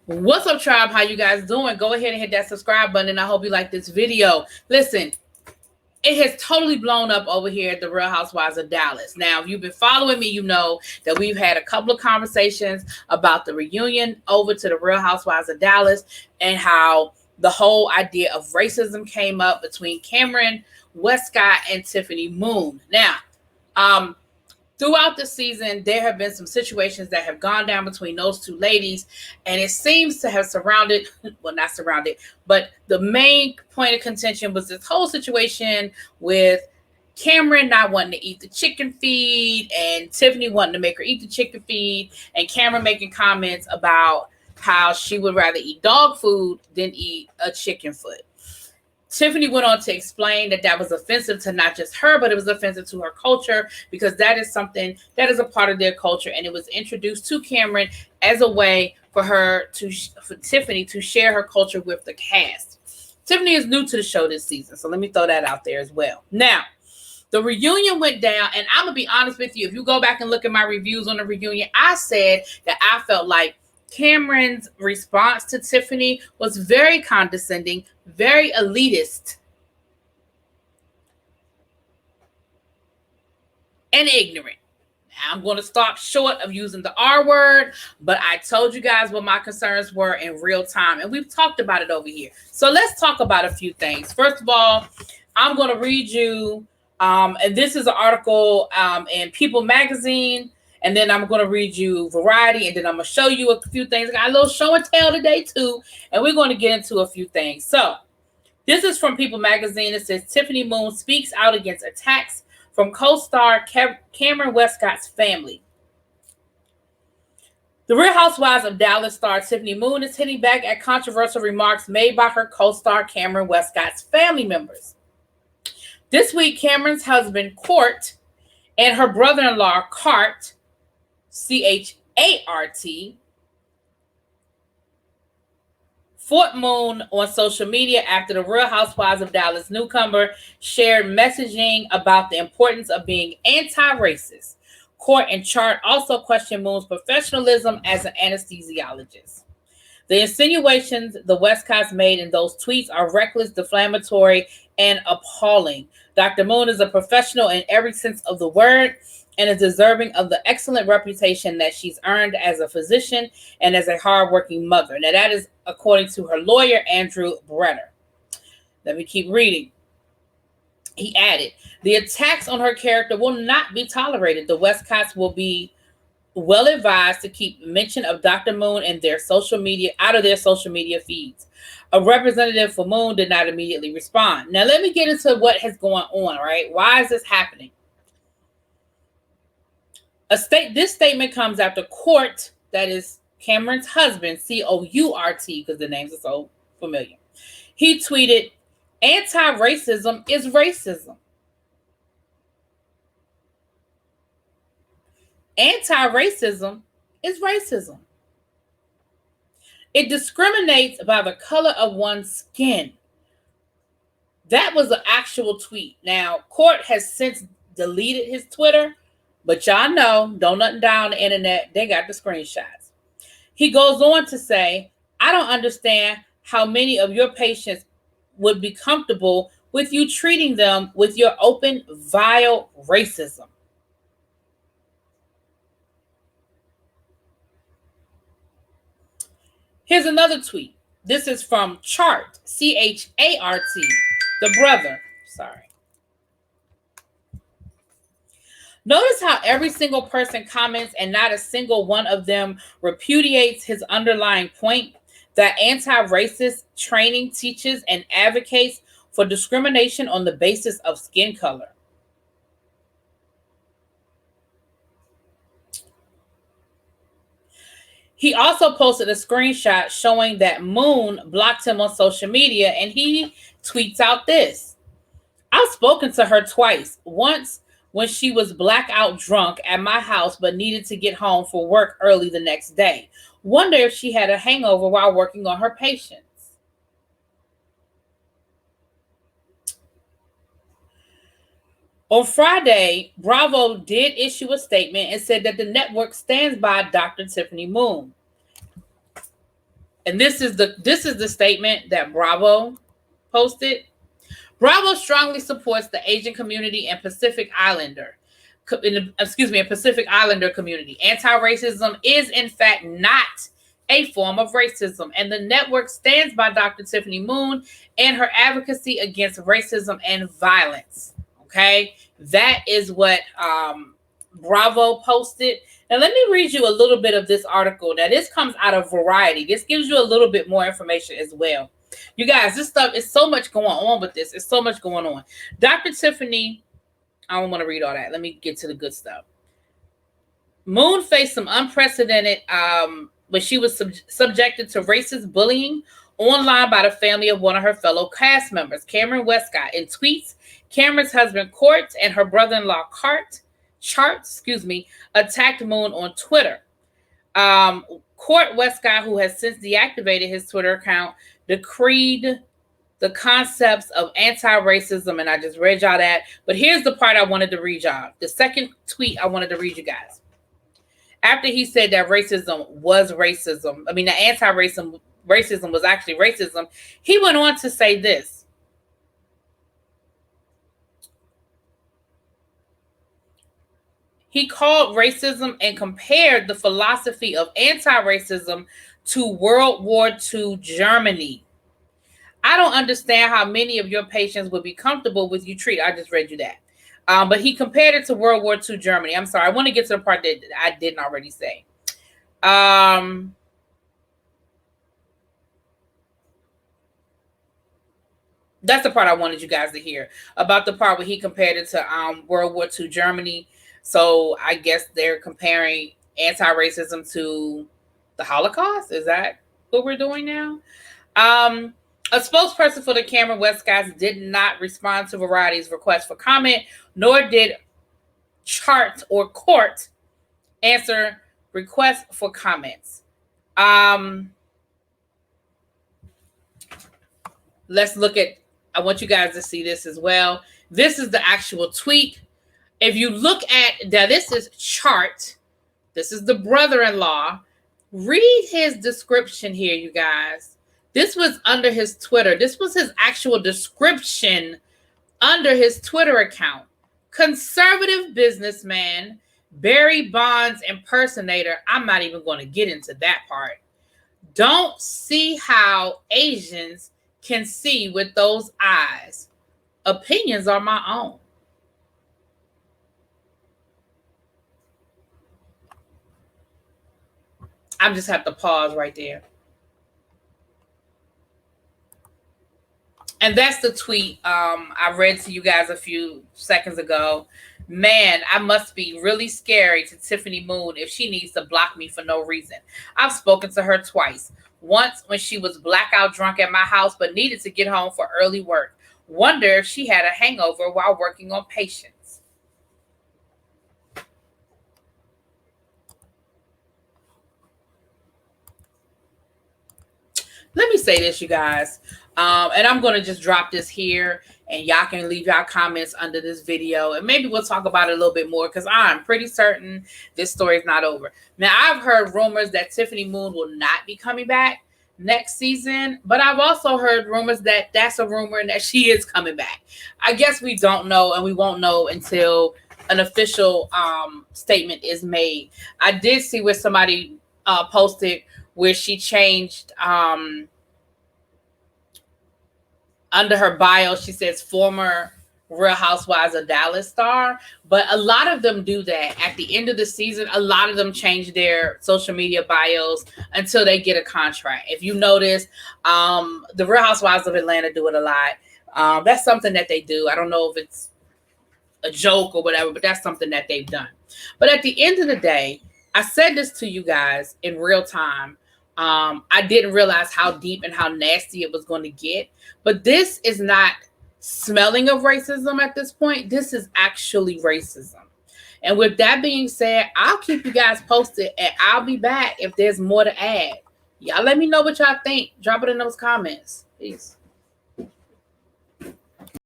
What's up, tribe? How you guys doing? Go ahead and hit that subscribe button, and I hope you like this video. Listen, it has totally blown up over here at the Real Housewives of Dallas. Now, if you've been following me, you know that we've had a couple of conversations about the reunion over to the Real Housewives of Dallas and how the whole idea of racism came up between Kameron Westcott and Tiffany Moon. Now, throughout the season, there have been some situations that have gone down between those two ladies, and it seems to have surrounded, well, not surrounded, but the main point of contention was this whole situation with Kameron not wanting to eat the chicken feed and Tiffany wanting to make her eat the chicken feed, and Kameron making comments about how she would rather eat dog food than eat a chicken foot. Tiffany went on to explain that that was offensive to not just her, but it was offensive to her culture because that is something that is a part of their culture. And it was introduced to Kameron as a way for Tiffany to share her culture with the cast. Tiffany is new to the show this season, so let me throw that out there as well. Now, the reunion went down, and I'm going to be honest with you. If you go back and look at my reviews on the reunion, I said that I felt like Kameron's response to Tiffany was very condescending, very elitist, and ignorant. Now, I'm going to stop short of using the R word, but I told you guys what my concerns were in real time, and we've talked about it over here. So let's talk about a few things. First of all, I'm going to read you, and this is an article in People magazine. And then I'm going to read you Variety, and then I'm going to show you a few things. I got a little show and tell today, too, and we're going to get into a few things. So this is from People magazine. It says, Tiffany Moon speaks out against attacks from co-star Kameron Westcott's family. The Real Housewives of Dallas star Tiffany Moon is hitting back at controversial remarks made by her co-star Kameron Westcott's family members. This week, Cameron's husband, Court, and her brother-in-law, Cart, C-H-A-R-T, Fort Moon on social media after the Real Housewives of Dallas newcomer shared messaging about the importance of being anti-racist. Court and Chart also questioned Moon's professionalism as an anesthesiologist. The insinuations the Westcotts made in those tweets are reckless, defamatory, and appalling. Dr. Moon is a professional in every sense of the word and is deserving of the excellent reputation that she's earned as a physician and as a hardworking mother. Now, that is according to her lawyer, Andrew Bretter. Let me keep reading. He added, the attacks on her character will not be tolerated. The Westcotts will be well advised to keep mention of Dr. Moon and their social media out of their social media feeds. A representative for Moon did not immediately respond. Now, let me get into what has going on, right? Why is this happening? This statement comes after Court, that is Cameron's husband, C-O-U-R-T, because the names are so familiar. He tweeted, anti-racism is racism. Anti-racism is racism. It discriminates by the color of one's skin. That was an actual tweet. Now, Court has since deleted his Twitter, but y'all know, don't nothing down the internet. They got the screenshots. He goes on to say, I don't understand how many of your patients would be comfortable with you treating them with your open, vile racism. Here's another tweet. This is from Chart, C-H-A-R-T, the brother. Sorry. Notice how every single person comments and not a single one of them repudiates his underlying point that anti-racist training teaches and advocates for discrimination on the basis of skin color. He also posted a screenshot showing that Moon blocked him on social media, and he tweets out this. I've spoken to her twice. Once when she was blackout drunk at my house but needed to get home for work early the next day. Wonder if she had a hangover while working on her patients. On Friday, Bravo did issue a statement and said that the network stands by Dr. Tiffany Moon. And this is the statement that Bravo posted. Bravo strongly supports the Asian community and Pacific Islander community. Anti-racism is in fact not a form of racism, and the network stands by Dr. Tiffany Moon and her advocacy against racism and violence. Okay, that is what Bravo posted. Now let me read you a little bit of this article. Now this comes out of Variety. This gives you a little bit more information as well. You guys, this stuff is so much going on with this. It's so much going on. Dr. Tiffany, I don't want to read all that. Let me get to the good stuff. Moon faced some unprecedented when she was subjected to racist bullying online by the family of one of her fellow cast members, Kameron Westcott. In tweets, Cameron's husband Court and her brother-in-law Chart, attacked Moon on Twitter. Court Wescott, who has since deactivated his Twitter account, decreed the concepts of anti-racism, and I just read y'all that. But here's the part I wanted to read y'all. The second tweet I wanted to read you guys. After he said that racism was racism, I mean, the anti-racism was actually racism, he went on to say this. He called racism and compared the philosophy of anti-racism to World War II Germany. I don't understand how many of your patients would be comfortable with you treat. I just read you that. But he compared it to World War II Germany. I'm sorry. I want to get to the part that I didn't already say. That's the part I wanted you guys to hear, about the part where he compared it to World War II Germany. So I guess they're comparing anti-racism to the Holocaust. Is that what we're doing now? A spokesperson for the Kameron Westcott did not respond to Variety's request for comment, nor did Chart or Court answer requests for comments. Let's look at, I want you guys to see this as well. This is the actual tweet. If you look at, now this is Chart. This is the brother-in-law. Read his description here, you guys. This was under his Twitter. This was his actual description under his Twitter account. Conservative businessman, Barry Bonds impersonator. I'm not even going to get into that part. Don't see how Asians can see with those eyes. Opinions are my own. I just have to pause right there. And that's the tweet I read to you guys a few seconds ago. Man, I must be really scary to Tiffany Moon if she needs to block me for no reason. I've spoken to her twice. Once when she was blackout drunk at my house but needed to get home for early work. Wonder if she had a hangover while working on patients. Let me say this, you guys. And I'm going to just drop this here, and y'all can leave y'all comments under this video, and maybe we'll talk about it a little bit more, because I'm pretty certain this story is not over. Now, I've heard rumors that Tiffany Moon will not be coming back next season, but I've also heard rumors that that's a rumor and that she is coming back. I guess we don't know, and we won't know until an official statement is made. I did see where somebody posted where she changed under her bio, she says former Real Housewives of Dallas star, but a lot of them do that at the end of the season. A lot of them change their social media bios until they get a contract. If you notice, the Real Housewives of Atlanta do it a lot. That's something that they do. I don't know if it's a joke or whatever, but that's something that they've done. But at the end of the day, I said this to you guys in real time. I didn't realize how deep and how nasty it was going to get. But this is not smelling of racism at this point. This is actually racism. And with that being said, I'll keep you guys posted, and I'll be back if there's more to add. Y'all let me know what y'all think. Drop it in those comments. Peace.